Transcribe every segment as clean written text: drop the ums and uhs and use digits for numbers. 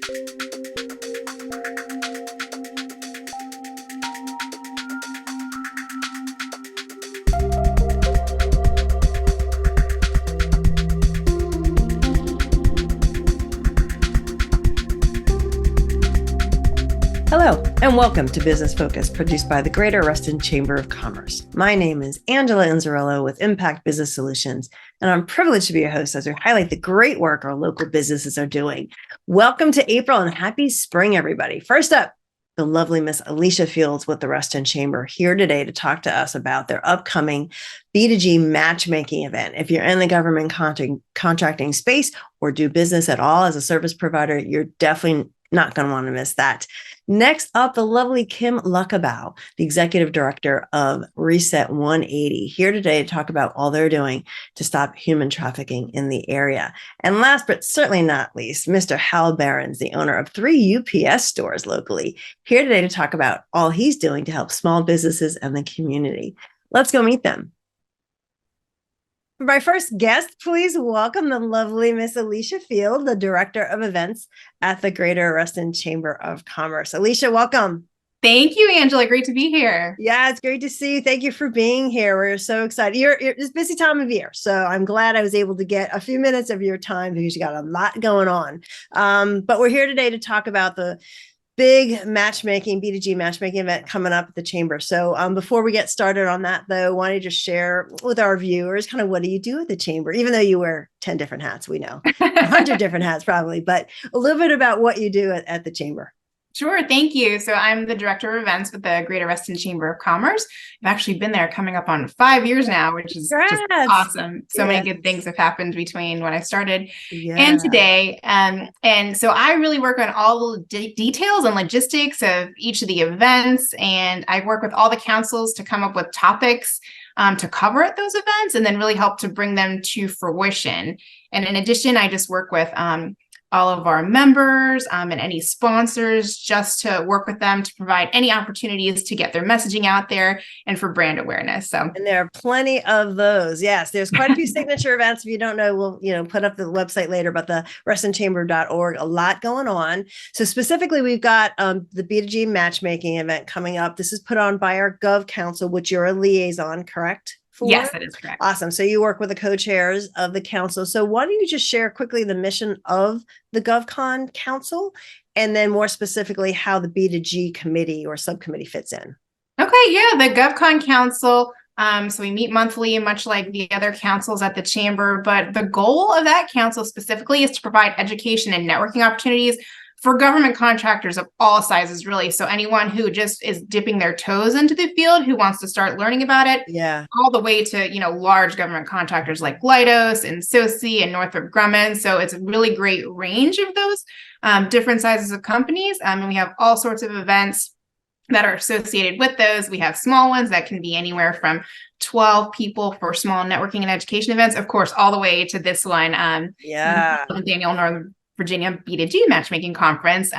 Hello, and welcome to Business Focus, produced by the Greater Reston Chamber of Commerce. My name is Angela Inzerillo with Impact Business Solutions, and I'm privileged to be your host as we highlight the great work our local businesses are doing. Welcome to April and happy spring, everybody. First up, the lovely Miss Alicia Fields with the Reston Chamber here today to talk to us about their upcoming B2G matchmaking event. If you're in the government contracting space or do business at all as a service provider, you're definitely not going to want to miss that. Next up, the lovely Kim Luckabow, the Executive Director of Reset 180, here today to talk about all they're doing to stop human trafficking in the area. And last but certainly not least, Mr. Hal Behrens, the owner of 3 UPS stores locally, here today to talk about all he's doing to help small businesses and the community. Let's go meet them. For my first guest, please welcome the lovely Miss Alicia Field, the Director of Events at the Greater Reston Chamber of Commerce. Alicia, welcome. Thank you, Angela. Great to be here. Yeah, it's great to see you. Thank you for being here. We're so excited. It's a busy time of year, so I'm glad I was able to get a few minutes of your time because you got a lot going on. But we're here today to talk about the big B2G matchmaking event coming up at the Chamber. So before we get started on that, though, why don't you just share with our viewers kind of what do you do at the Chamber, even though you wear 10 different hats, we know, 100 different hats probably, but a little bit about what you do at the Chamber. Sure. Thank you. So I'm the Director of Events with the Greater Reston Chamber of Commerce. I've actually been there coming up on 5 years now, which is just awesome. So many good things have happened between when I started and today. And so I really work on all the details and logistics of each of the events. And I work with all the councils to come up with topics to cover at those events and then really help to bring them to fruition. And in addition, I just work with all of our members and any sponsors just to work with them to provide any opportunities to get their messaging out there and for brand awareness. And there are plenty of those. Yes, there's quite a few signature events. If you don't know, we'll put up the website later, but the restonchamber.org, a lot going on. So specifically, we've got the B2G matchmaking event coming up. This is put on by our Gov Council, which you're a liaison, correct? Yes, that is correct. Awesome. So you work with the co-chairs of the council. So why don't you just share quickly the mission of the GovCon Council and then more specifically how the B2G committee or subcommittee fits in? Okay, yeah, the GovCon Council. So we meet monthly, much like the other councils at the Chamber, but the goal of that council specifically is to provide education and networking opportunities for government contractors of all sizes, really. So anyone who just is dipping their toes into the field, who wants to start learning about it, all the way to, large government contractors like Leidos and SOSI and Northrop Grumman. So it's a really great range of those different sizes of companies. And we have all sorts of events that are associated with those. We have small ones that can be anywhere from 12 people for small networking and education events, of course, all the way to this one. Daniel, Northern Virginia B2G matchmaking conference,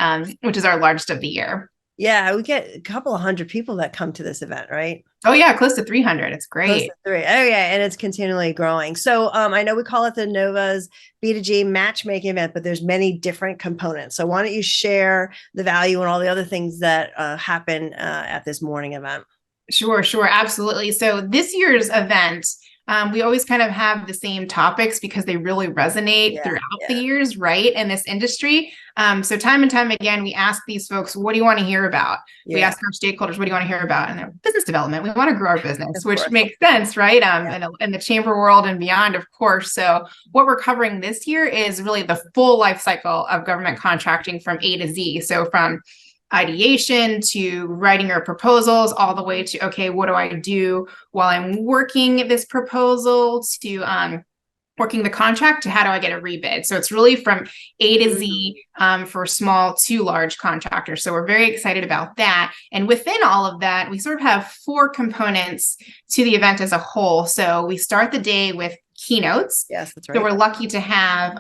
which is our largest of the year. Yeah, we get a couple of hundred people that come to this event, right? Oh yeah, close to 300. It's great. Close to 3. Oh yeah, and it's continually growing. So I know we call it the Nova's B2G matchmaking event, but there's many different components. So why don't you share the value and all the other things that happen at this morning event? Sure, absolutely. So this year's event, we always kind of have the same topics because they really resonate throughout the years, right, in this industry. So time and time again, we ask these folks, what do you want to hear about? We ask our stakeholders, what do you want to hear about? And they're business development. We want to grow our business, which makes sense, right? In the chamber world and beyond, of course. So what we're covering this year is really the full life cycle of government contracting from A to Z. So from ideation to writing your proposals all the way to, okay, what do I do while I'm working this proposal to working the contract to how do I get a rebid? So it's really from A to Z for small to large contractors. So we're very excited about that. And within all of that, we sort of have 4 components to the event as a whole. So we start the day with keynotes. Yes, that's right. So we're lucky to have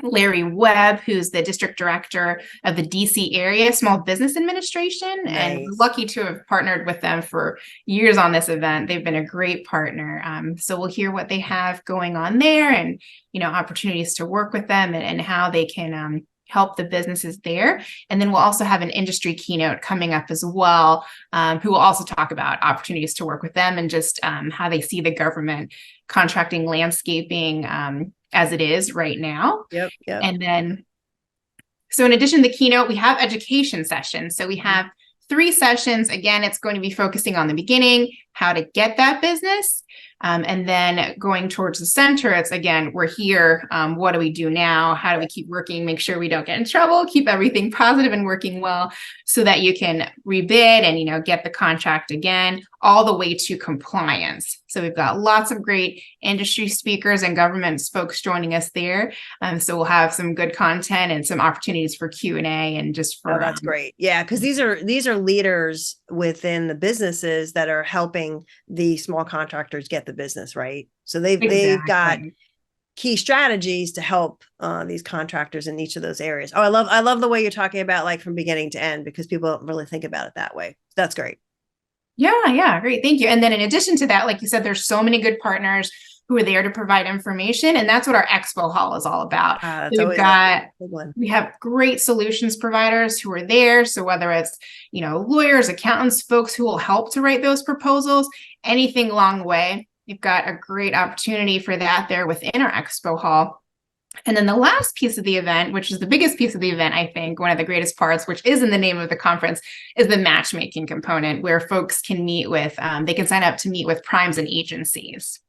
Larry Webb, who's the district director of the DC area Small Business Administration. Nice. And we're lucky to have partnered with them for years on this event. They've been a great partner. So we'll hear what they have going on there and, opportunities to work with them and how they can help the businesses there. And then we'll also have an industry keynote coming up as well, who will also talk about opportunities to work with them and just how they see the government contracting landscaping as it is right now. Yep. And then, so in addition to the keynote, we have education sessions. So we have 3 sessions. Again, it's going to be focusing on the beginning, how to get that business. And then going towards the center, it's again, we're here. What do we do now? How do we keep working? Make sure we don't get in trouble, keep everything positive and working well so that you can rebid and, get the contract again, all the way to compliance. So we've got lots of great industry speakers and government folks joining us there. So we'll have some good content and some opportunities for Q&A and just for. Oh, that's great. Yeah. Cause these are leaders within the businesses that are helping the small contractors get the business, right? So they've got key strategies to help these contractors in each of those areas. Oh, I love the way you're talking about like from beginning to end, because people don't really think about it that way. That's great. Yeah, great. Thank you. And then in addition to that, like you said, there's so many good partners who are there to provide information. And that's what our expo hall is all about. We have great solutions providers who are there. So whether it's, lawyers, accountants, folks who will help to write those proposals, anything along the way, you've got a great opportunity for that there within our expo hall. And then the last piece of the event, which is the biggest piece of the event, I think, one of the greatest parts, which is in the name of the conference, is the matchmaking component where folks can meet with, they can sign up to meet with primes and agencies.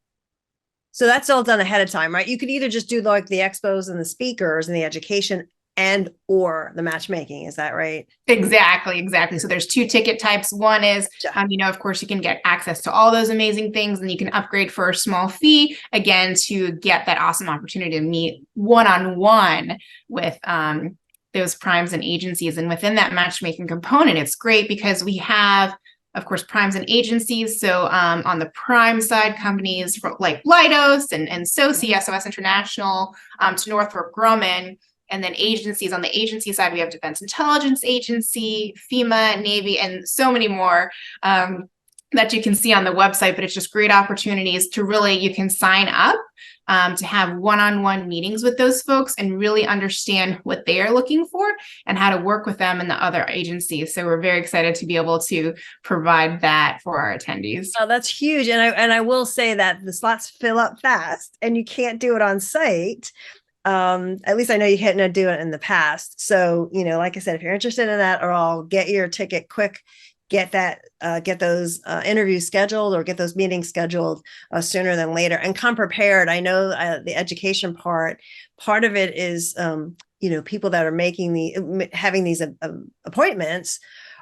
So that's all done ahead of time, right? You could either just do like the expos and the speakers and the education and or the matchmaking. Is that right? Exactly. So there's 2 ticket types. One is, of course, you can get access to all those amazing things and you can upgrade for a small fee, again, to get that awesome opportunity to meet one-on-one with those primes and agencies. And within that matchmaking component, it's great because we have, of course, primes and agencies. So on the prime side, companies like Leidos and SOCI, SOS International, to Northrop Grumman. And then agencies on the agency side, we have Defense Intelligence Agency, FEMA, Navy, and so many more that you can see on the website. But it's just great opportunities to really, you can sign up to have one-on-one meetings with those folks and really understand what they are looking for and how to work with them and the other agencies. So we're very excited to be able to provide that for our attendees. Oh, that's huge. And I will say that the slots fill up fast and you can't do it on site. At least I know you couldn't do it in the past. So, like I said, if you're interested in that, or I'll get your ticket quick, get those interviews scheduled or get those meetings scheduled sooner than later, and come prepared. I know the education part of it is, people that are having these appointments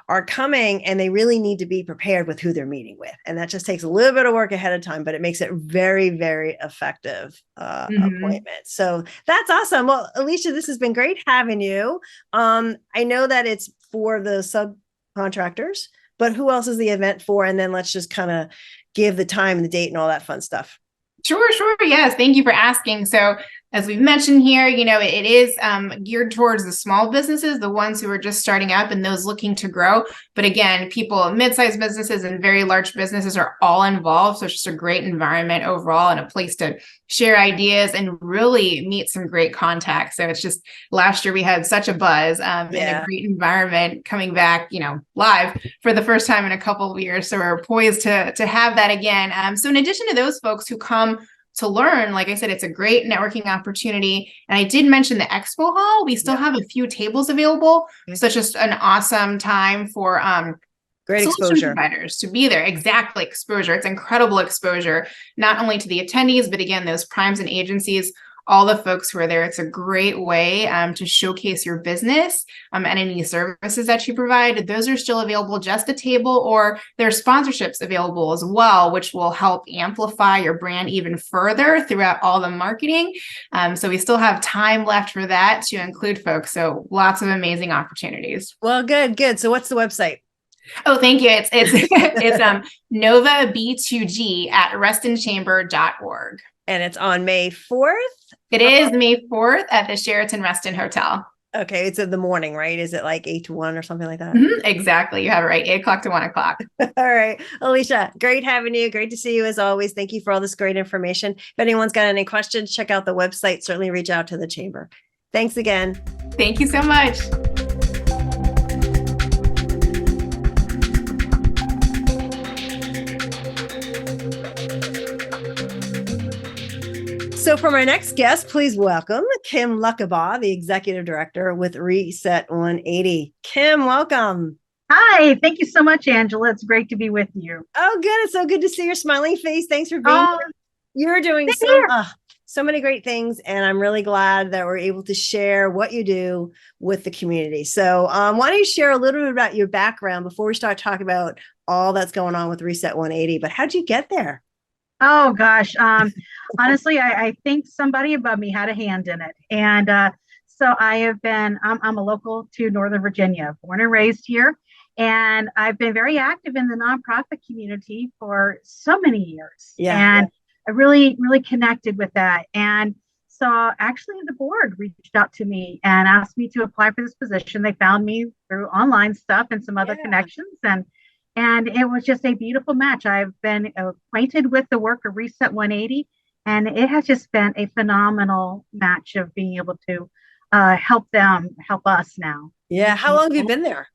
are coming and they really need to be prepared with who they're meeting with. And that just takes a little bit of work ahead of time, but it makes it very, very effective appointment. So that's awesome. Well, Alicia, this has been great having you. I know that it's for the subcontractors, but who else is the event for? And then let's just kind of give the time and the date and all that fun stuff. Sure. Yes. Thank you for asking. So as we've mentioned here, it is geared towards the small businesses, the ones who are just starting up and those looking to grow. But again, people, mid-sized businesses and very large businesses are all involved. So it's just a great environment overall and a place to share ideas and really meet some great contacts. So it's just, last year we had such a buzz and a great environment coming back, live for the first time in a couple of years. So we're poised to have that again. So in addition to those folks who come to learn, like I said, it's a great networking opportunity. And I did mention the expo hall. We still have a few tables available. So it's just an awesome time for great exposure providers to be there. Exactly. Exposure. It's incredible exposure, not only to the attendees, but again, those primes and agencies, all the folks who are there. It's a great way to showcase your business and any services that you provide. Those are still available, just a table, or there are sponsorships available as well, which will help amplify your brand even further throughout all the marketing. So we still have time left for that to include folks. So lots of amazing opportunities. Well, good. So what's the website? Oh, thank you. It's Nova B2G at restonchamber.org. And it's on May 4th? It is May 4th at the Sheraton Reston Hotel. Okay. It's in the morning, right? Is it like 8 to 1 or something like that? Exactly. You have it right. 8 o'clock to 1 o'clock. All right. Alicia, great having you. Great to see you as always. Thank you for all this great information. If anyone's got any questions, check out the website. Certainly reach out to the chamber. Thanks again. Thank you so much. So for my next guest, please welcome Kim Luckabah, the Executive Director with Reset 180. Kim, welcome. Hi, thank you so much, Angela. It's great to be with you. Oh, good. It's so good to see your smiling face. Thanks for being here. You're doing so many great things, and I'm really glad that we're able to share what you do with the community. So why don't you share a little bit about your background before we start talking about all that's going on with Reset 180, but how'd you get there? Oh, gosh. Honestly, I think somebody above me had a hand in it. And so I'm a local to Northern Virginia, born and raised here. And I've been very active in the nonprofit community for so many years. And I really, really connected with that. And so actually the board reached out to me and asked me to apply for this position. They found me through online stuff and some other connections. And it was just a beautiful match. I've been acquainted with the work of Reset 180, and it has just been a phenomenal match of being able to help them help us now. Yeah. How long have you been there?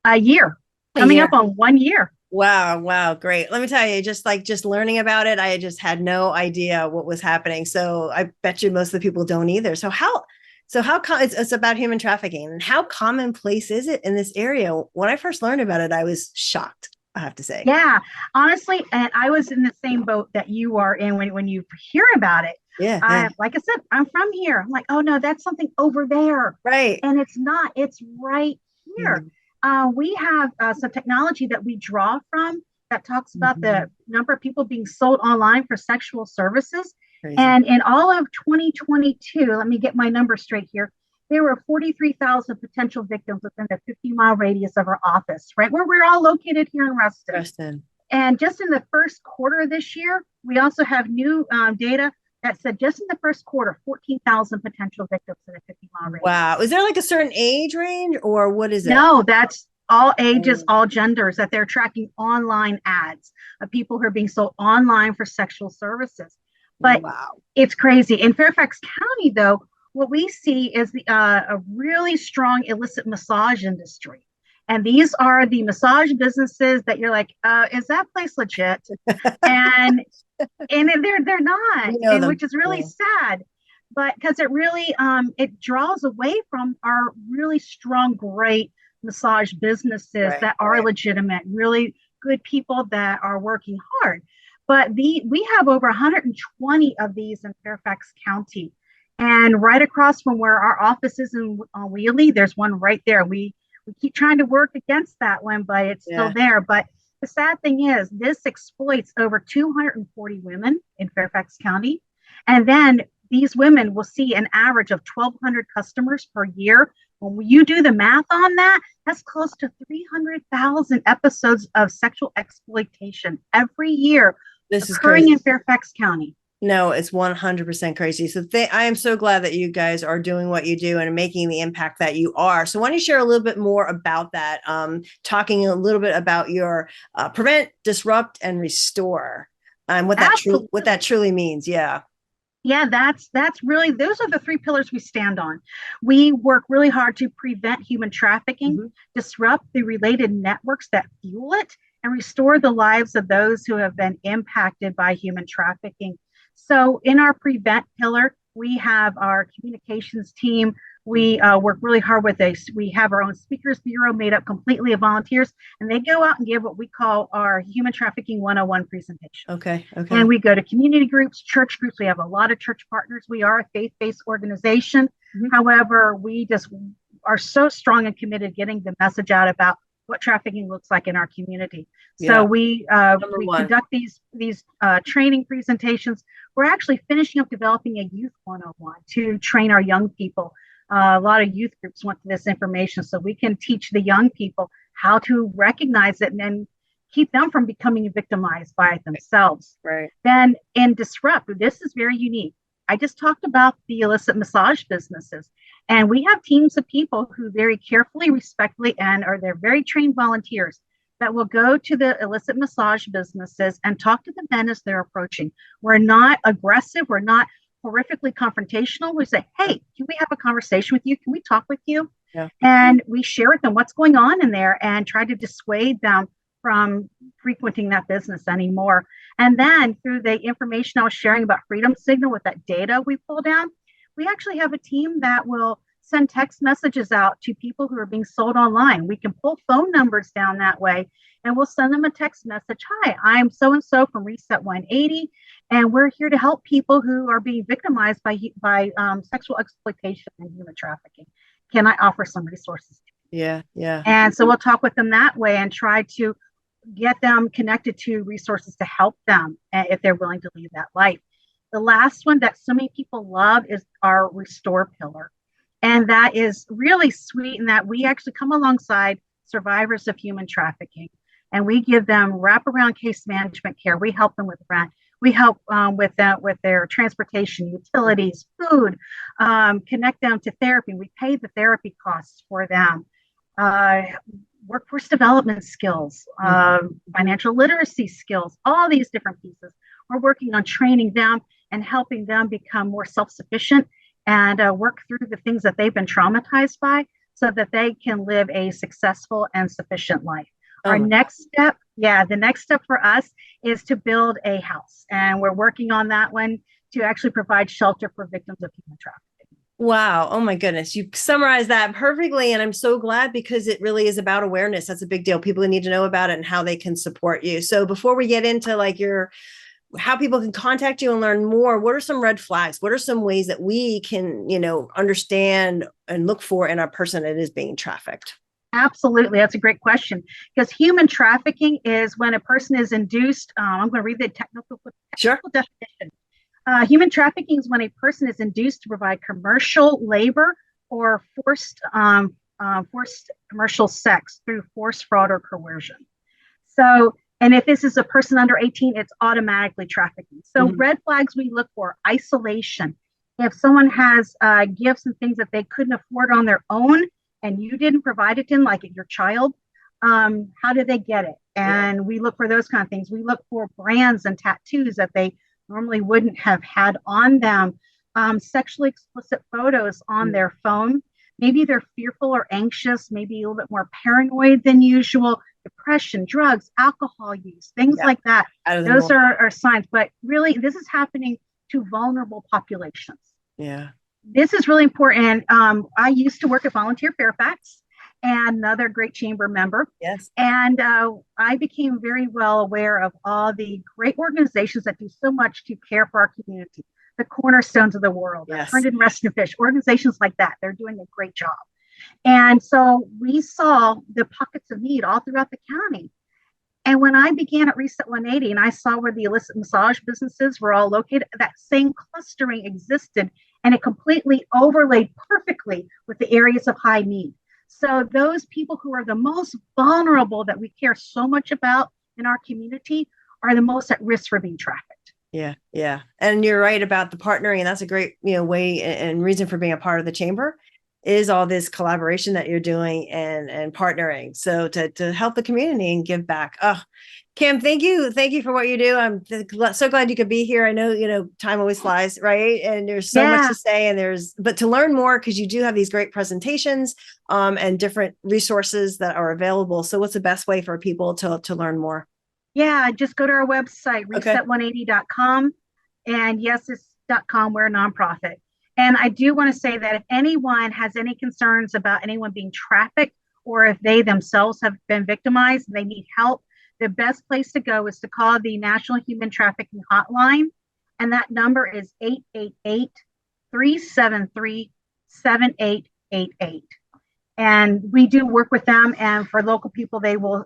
A year. Coming up on 1 year. Wow. Great. Let me tell you, just learning about it, I just had no idea what was happening. So I bet you most of the people don't either. So how it's about human trafficking, and how commonplace is it in this area? When I first learned about it, I was shocked, I have to say. Yeah, honestly, and I was in the same boat that you are in when you hear about it. Like I said, I'm from here. I'm like, oh no, that's something over there. Right. And it's not, it's right here. We have some technology that we draw from that talks about the number of people being sold online for sexual services. Crazy. And in all of 2022, let me get my number straight here, there were 43,000 potential victims within the 50-mile radius of our office, right? Where we're all located here in Reston. And just in the first quarter of this year, we also have new data that said just in the first quarter, 14,000 potential victims in a 50-mile radius. Wow. Is there like a certain age range, or what is it? No, that's all ages, all genders, that they're tracking online ads of people who are being sold online for sexual services. But it's crazy. In Fairfax County, though, what we see is a really strong illicit massage industry. And these are the massage businesses that you're like, is that place legit? and they're not, which is really sad. But because it really it draws away from our really strong, great massage businesses that are legitimate, really good people that are working hard. But we have over 120 of these in Fairfax County. And right across from where our office is in Wheelie, there's one right there. We keep trying to work against that one, but it's still there. But the sad thing is this exploits over 240 women in Fairfax County. And then these women will see an average of 1,200 customers per year. When you do the math on that, that's close to 300,000 episodes of sexual exploitation every year. This is occurring in Fairfax County. No, it's 100% crazy. So I am so glad that you guys are doing what you do and making the impact that you are. So why don't you share a little bit more about that? Talking a little bit about your prevent, disrupt, and restore, and what that truly means. Yeah, that's really, those are the three pillars we stand on. We work really hard to prevent human trafficking, disrupt the related networks that fuel it, and restore the lives of those who have been impacted by human trafficking. So in our prevent pillar, we have our communications team. We work really hard with this. We have our own speakers bureau made up completely of volunteers, and they go out and give what we call our Human Trafficking 101 presentation. Okay. And we go to community groups, church groups. We have a lot of church partners. We are a faith-based organization. However, we just are so strong and committed getting the message out about what trafficking looks like in our community. So we conduct these training presentations. We're actually finishing up developing a youth 101 to train our young people. A lot of youth groups want this information so we can teach the young people how to recognize it and then keep them from becoming victimized by it themselves. Right. Then in disrupt, this is very unique. I just talked about the illicit massage businesses. And we have teams of people who very carefully, respectfully, they're very trained volunteers that will go to the illicit massage businesses and talk to the men as they're approaching. We're not aggressive. We're not horrifically confrontational, we say, hey, can we have a conversation with you? Can we talk with you? Yeah. And we share with them what's going on in there and try to dissuade them from frequenting that business anymore. And then through the information I was sharing about Freedom Signal with that data we pull down, we actually have a team that will send text messages out to people who are being sold online. We can pull phone numbers down that way, and we'll send them a text message. Hi, I'm so-and-so from Reset 180, and we're here to help people who are being victimized by sexual exploitation and human trafficking. Can I offer some resources? Yeah, yeah. And so we'll talk with them that way and try to get them connected to resources to help them if they're willing to leave that life. The last one that so many people love is our Restore pillar. And that is really sweet in that we actually come alongside survivors of human trafficking, and we give them wraparound case management care. We help them with rent. We help with their transportation, utilities, food, connect them to therapy. We pay the therapy costs for them. Workforce development skills, financial literacy skills, all these different pieces. We're working on training them and helping them become more self-sufficient and work through the things that they've been traumatized by so that they can live a successful and sufficient life. Our next step, the next step for us is to build a house. And we're working on that one to actually provide shelter for victims of human trafficking. Wow. Oh my goodness. You summarized that perfectly. And I'm so glad because it really is about awareness. That's a big deal. People need to know about it and how they can support you. So before we get into like how people can contact you and learn more, what are some red flags? What are some ways that we can, understand and look for in a person that is being trafficked? Absolutely. That's a great question, because human trafficking is when a person is induced. I'm going to read the technical definition. Human trafficking is when a person is induced to provide commercial labor or forced commercial sex through force, fraud, or coercion. So, and if this is a person under 18, it's automatically trafficking. So red flags we look for: isolation. If someone has gifts and things that they couldn't afford on their own, and you didn't provide it to them, like your child, how did they get it? And we look for those kind of things. We look for brands and tattoos that they normally wouldn't have had on them, sexually explicit photos on their phone. Maybe they're fearful or anxious, maybe a little bit more paranoid than usual, depression, drugs, alcohol use, things like that. Those are signs. But really, this is happening to vulnerable populations. Yeah. This is really important. I used to work at Volunteer Fairfax, and another great chamber member. Yes. And I became very well aware of all the great organizations that do so much to care for our community. The Cornerstones of the World, Herndon Reston Fish, organizations like that. They're doing a great job. And so we saw the pockets of need all throughout the county. And when I began at Reset 180 and I saw where the illicit massage businesses were all located, that same clustering existed, and it completely overlaid perfectly with the areas of high need. So those people who are the most vulnerable that we care so much about in our community are the most at risk for being trafficked. Yeah. Yeah. And you're right about the partnering. And that's a great, way and reason for being a part of the chamber is all this collaboration that you're doing and partnering. So to help the community and give back. Oh, Kim, thank you. Thank you for what you do. I'm so glad you could be here. I know, time always flies, right? And there's so much to say but to learn more, because you do have these great presentations and different resources that are available. So what's the best way for people to learn more? Yeah, just go to our website, reset180.com. And yes, it's .com. We're a nonprofit. And I do want to say that if anyone has any concerns about anyone being trafficked, or if they themselves have been victimized and they need help, the best place to go is to call the National Human Trafficking Hotline. And that number is 888-373-7888. And we do work with them. And for local people, they will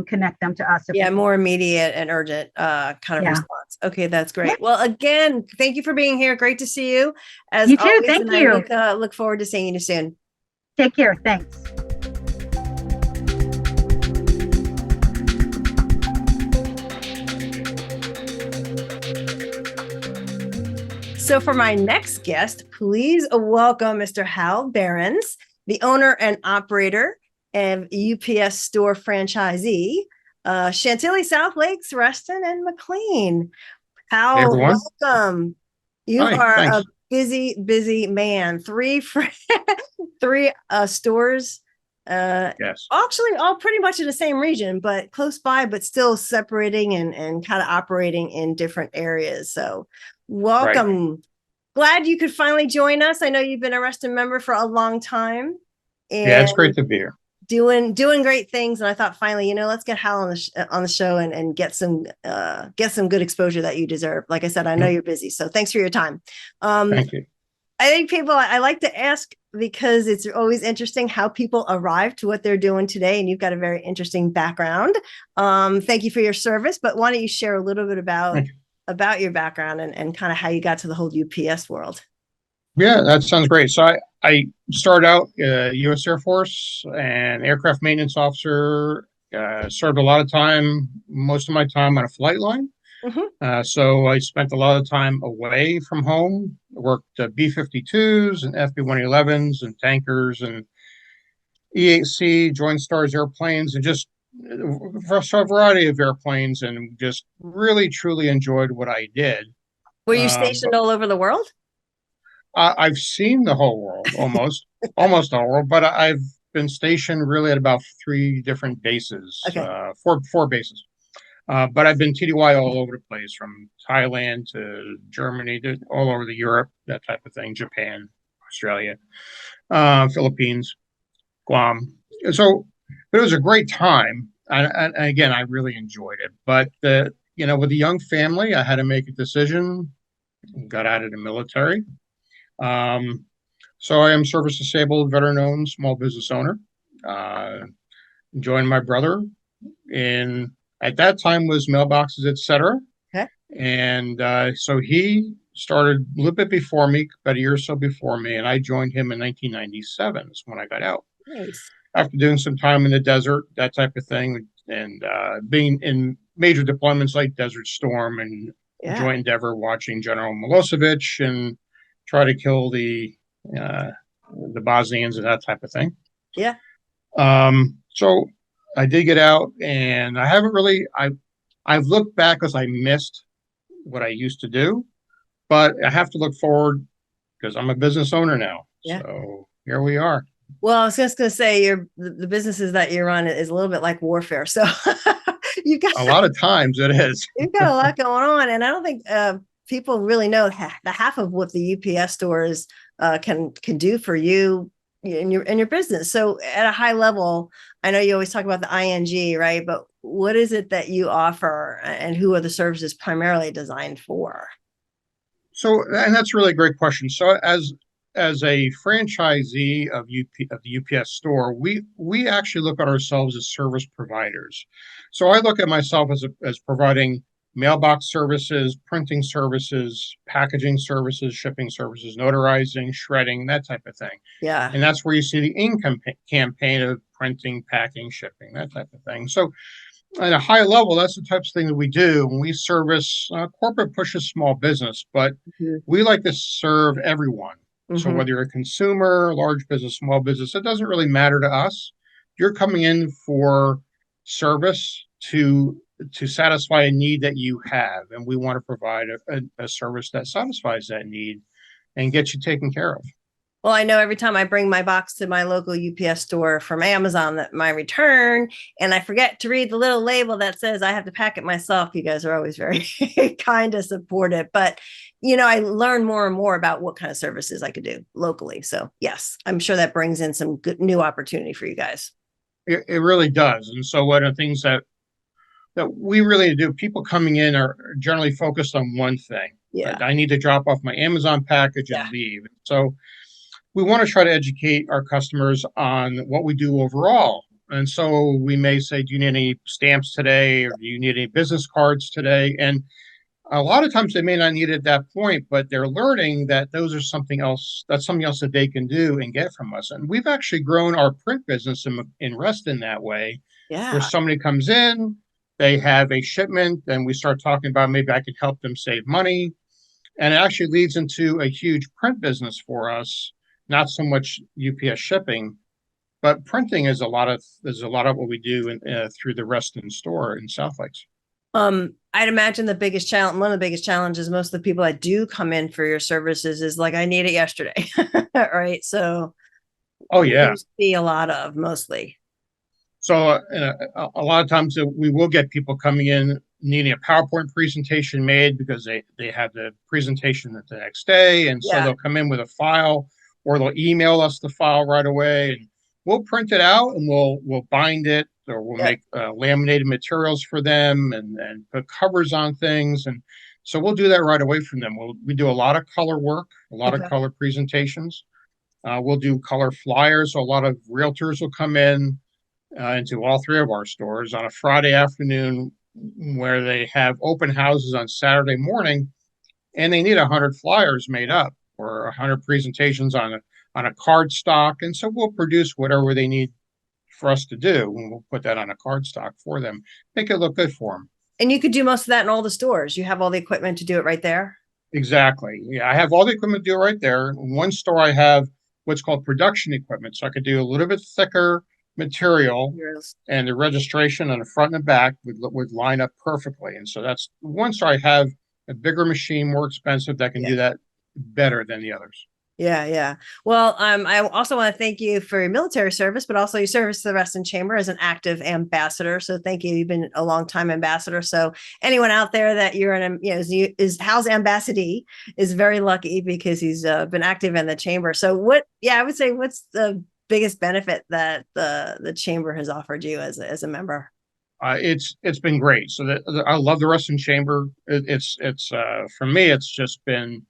connect them to us. More immediate and urgent kind of response. Okay, that's great. Yeah. Well, again, thank you for being here. Great to see you. As you too. Always, thank you. I look forward to seeing you soon. Take care. Thanks. So for my next guest, please welcome Mr. Hal Behrens, the owner and operator of UPS store franchisee, Chantilly, South Lakes, Reston, and McLean. Hal, welcome. You Hi, are a thanks. busy, busy man. Three stores. Yes, Actually, all pretty much in the same region, but close by, but still separating and kind of operating in different areas. So, right. welcome. Glad you could finally join us. I know you've been a Reston member for a long time, Yeah, it's and great to be here. doing great things. And I thought finally, let's get Hal on the show and get some good exposure that you deserve. Like I said, I know Mhm. you're busy, so thanks for your time. Um, Thank you. I think I like to ask because it's always interesting how people arrive to what they're doing today, and you've got a very interesting background. Thank you for your service, but why don't you share a little bit Thank you. about your background and kind of how you got to the whole UPS world? Yeah, that sounds great. So I started out U.S. Air Force and aircraft maintenance officer. Served a lot of time, most of my time on a flight line. Mhm. So I spent a lot of time away from home. Worked B-52s and FB-111s and tankers and EAC, Joint Stars airplanes, and just for a variety of airplanes, and just really truly enjoyed what I did. Were you But stationed all over the world? I've seen the whole world almost the whole world, but I've been stationed really at about three different bases, Okay. four bases. But I've been TDY all over the place, from Thailand to Germany to all over the Europe, that type of thing, Japan, Australia, Philippines, Guam. So it was a great time, and again, I really enjoyed it. But with a young family, I had to make a decision. Got out of the military. Um, so I am service disabled, veteran owned, small business owner. Uh, Joined my brother in at that time was mailboxes, etc. Okay. And so he started a little bit before me, about a year or so before me, and I joined him in 1997. Is when I got out Nice. after doing some time in the desert, that type of thing, and being in major deployments like Desert Storm and Yeah. Joint Endeavor, watching General Milosevic and try to kill uh, the Bosnians and that type of thing. Yeah. So I did get out, and I haven't really. I've looked back because I missed what I used to do, but I have to look forward because I'm a business owner now. Yeah. So here we are. Well, I was just going to say the businesses that you run is a little bit like warfare. So you've got A lot of times it is. you've got a lot going on, and I don't think people really know the half of what the UPS stores can do for you in your business. So at a high level, I know you always talk about the ING, right? But what is it that you offer, and who are the services primarily designed for? So, and that's really a great question. So, as a franchisee of of the UPS store, we actually look at ourselves as service providers. So, I look at myself as providing mailbox services, printing services, packaging services, shipping services, notarizing, shredding, that type of thing. Yeah. And that's where you see the income campaign of printing, packing, shipping, that type of thing. So, at a high level, that's the types of thing that we do. When we service corporate pushes small business, but Mm-hmm. we like to serve everyone. So Mm-hmm. whether you're a consumer, large business, small business, it doesn't really matter to us. You're coming in for service to satisfy a need that you have, and we want to provide a service that satisfies that need and gets you taken care of. Well, I know every time I bring my box to my local UPS store from Amazon, that my return, and I forget to read the little label that says I have to pack it myself. You guys are always very kind of supportive, but I learn more and more about what kind of services I could do locally. So yes, I'm sure that brings in some good new opportunity for you guys. It really does. And so one of the things that we really do, people coming in are generally focused on one thing. Yeah. I need to drop off my Amazon package and leave. So we want to try to educate our customers on what we do overall. And so we may say, do you need any stamps today? Or do you need any business cards today? And a lot of times they may not need it at that point, but they're learning that those are something else. That's something else that they can do and get from us. And we've actually grown our print business in Reston that way, where Yeah. somebody comes in, they have a shipment, and we start talking about maybe I could help them save money. And it actually leads into a huge print business for us, not so much UPS shipping, but printing is a lot of what we do through the Reston store in South Lakes. I'd imagine the biggest challenge, one of the biggest challenges, most of the people that do come in for your services is like, I need it yesterday. Right. So, Oh yeah. you see a lot of mostly. So a lot of times we will get people coming in needing a PowerPoint presentation made because they have the presentation the next day. And so they'll come in with a file, or they'll email us the file right away, and we'll print it out and we'll bind it, or we'll make laminated materials for them and put covers on things. And so we'll do that right away from them. We do a lot of color work, a lot of color presentations. We'll do color flyers. So a lot of realtors will come in into all three of our stores on a Friday afternoon, where they have open houses on Saturday morning, and they need 100 flyers made up, or 100 presentations on a card stock. And so we'll produce whatever they need for us to do, and we'll put that on a card stock for them, make it look good for them. And you could do most of that in all the stores. You have all the equipment to do it right there. Exactly. Yeah, I have all the equipment to do it right there. In one store, I have what's called production equipment, so I could do a little bit thicker material, and the registration on the front and the back would line up perfectly. And so that's one store I have a bigger machine, more expensive, that can do that better than the others. Yeah. Well, I also want to thank you for your military service, but also your service to the Reston Chamber as an active ambassador. So thank you. You've been a long time ambassador. So anyone out there that you're is Hal's ambassadee is very lucky, because he's been active in the chamber. So I would say, what's the biggest benefit that the chamber has offered you as a member? It's been great. So I love the Reston Chamber. It's for me, it's just been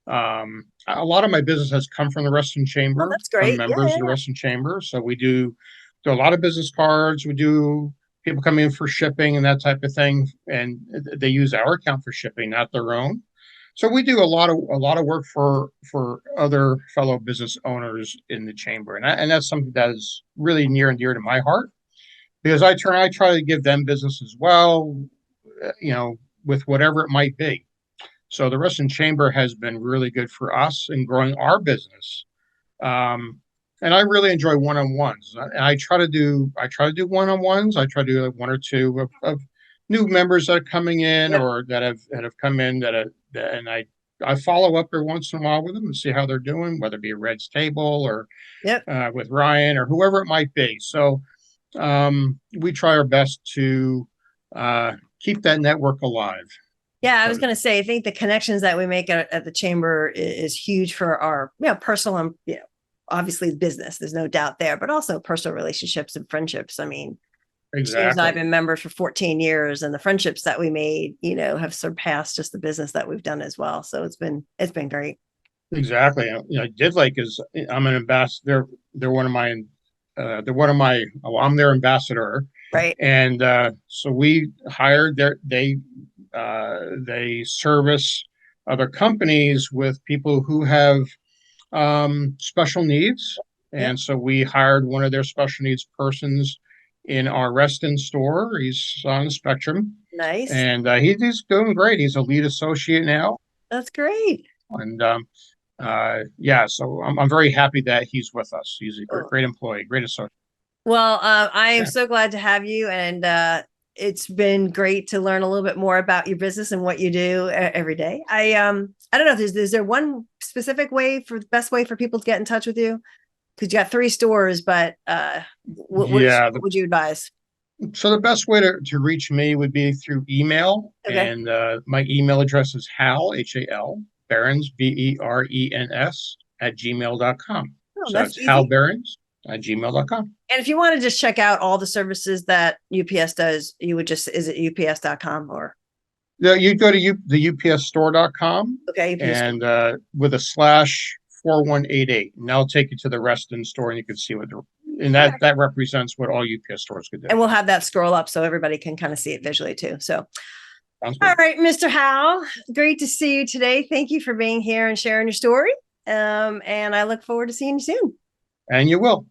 a lot of my business has come from the Reston Chamber. Oh, that's great. From members of the Reston Chamber. So we do a lot of business cards. We do people come in for shipping and that type of thing, and they use our account for shipping, not their own. So we do a lot of work for other fellow business owners in the chamber, and that's something that is really near and dear to my heart, because I try to give them business as well, with whatever it might be. So the Reston Chamber has been really good for us in growing our business, and I really enjoy one-on-ones. I try to do one-on-ones. I try to do one or two of new members that are coming in, or that have come in and I follow up every once in a while with them and see how they're doing, whether it be a Red's table or with Ryan or whoever it might be. So we try our best to keep that network alive. Yeah, I was going to say, I think the connections that we make at the chamber is huge for our personal and obviously business. There's no doubt there, but also personal relationships and friendships. I mean, exactly. I've been members for 14 years, and the friendships that we made, have surpassed just the business that we've done as well. So it's been great. Exactly. Didlake I'm an ambassador. I'm their ambassador. Right. And so we hired they service other companies with people who have special needs. And so we hired one of their special needs persons in our Reston store. He's on the spectrum. Nice. And he's doing great. He's a lead associate now. That's great. And so I'm very happy that he's with us. He's a great employee, great associate. Well, I am so glad to have you, and it's been great to learn a little bit more about your business and what you do every day. I don't know, is there one specific best way for people to get in touch with you? Because you got 3 stores, but what would you advise? So the best way to reach me would be through email. Okay. And my email address is Hal, H-A-L, Behrens, B-E-R-E-N-S, @gmail.com. Oh, so that's Hal Behrens @gmail.com. And if you want to just check out all the services that UPS does, you would just, is it ups.com or? No, you go to the upsstore.com. Okay. And with a /4188, and that'll take you to the Reston store, and you can see that represents what all UPS stores could do. And we'll have that scroll up so everybody can kind of see it visually too. So, all right, Mr. Hal, great to see you today. Thank you for being here and sharing your story. And I look forward to seeing you soon. And you will.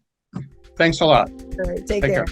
Thanks a lot. All right, take care.